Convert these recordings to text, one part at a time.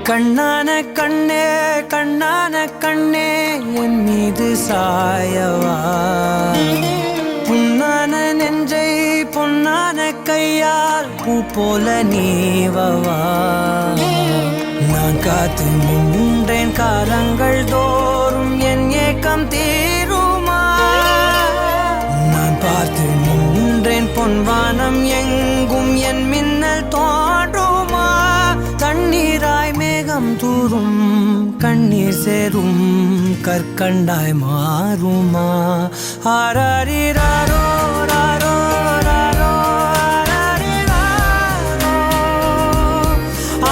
கண்ணான கண்ணே கண்ணான கண்ணே என் மீது சாயவா, புண்ணான நெஞ்சை பொன்னான கையால் பூ போல நீவவா. நான் காத்து நின்றேன் காலங்கள் தோறும் என் ஏக்கம் தீருமா. நான் பார்த்து நின்றேன் பொன்வானம் எங்கும் என் மின்னல் தோன்றுமா. தண்ணீராய் மேகம் தூரும் கண்ணீர் சேரும் கற்கண்டாய் மாறுமா. ஆராரிராரோ ராரோ ராரோ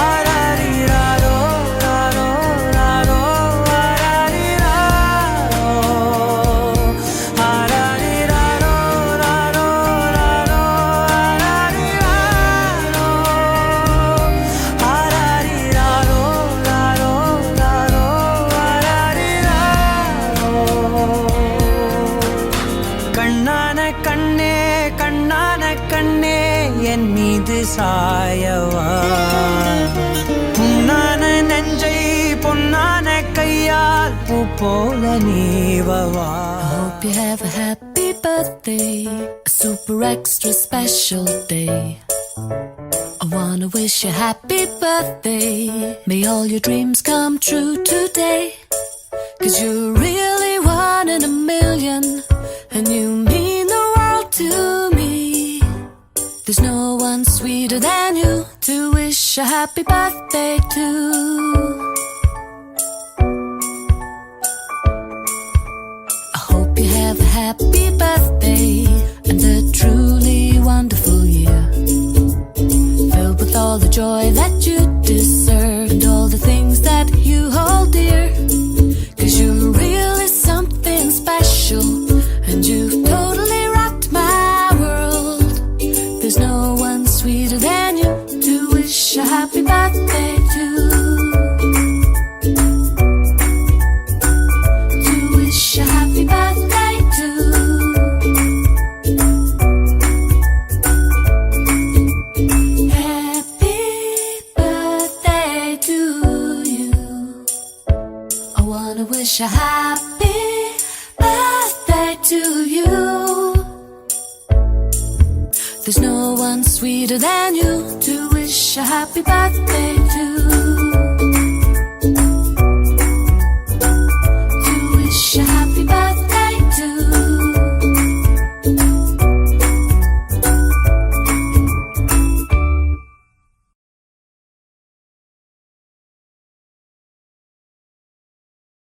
ஆராரிராரோ ராரோ ராரோ ஆராரிராரோ ராரோ ராரோ ஆராரிராரோ ராரோ ராரோ கண்ணான கண்ணே கண்ணான கண்ணே என் மீது சாயவா, புண்ணான நெஞ்சை பொன்னான கையால் பூ போல நீவவா. Hope you have a happy birthday, a super extra special day. I wanna wish you happy birthday, may all your dreams come true today. 'Cause you're really one in a million, and you mean the world to me. There's no one sweeter than you to wish a happy birthday to. I hope you have a happy birthday and a truly wonderful year, filled with all the joy that you deserve and all the things that you hold dear. 'Cause you're really something special, and you've totally rocked my world. There's no one sweeter than you to wish a happy birthday to. To wish a happy birthday to. Happy birthday to you. I wanna wish a happy birthday to you. There's no one sweeter than you to wish a happy birthday to.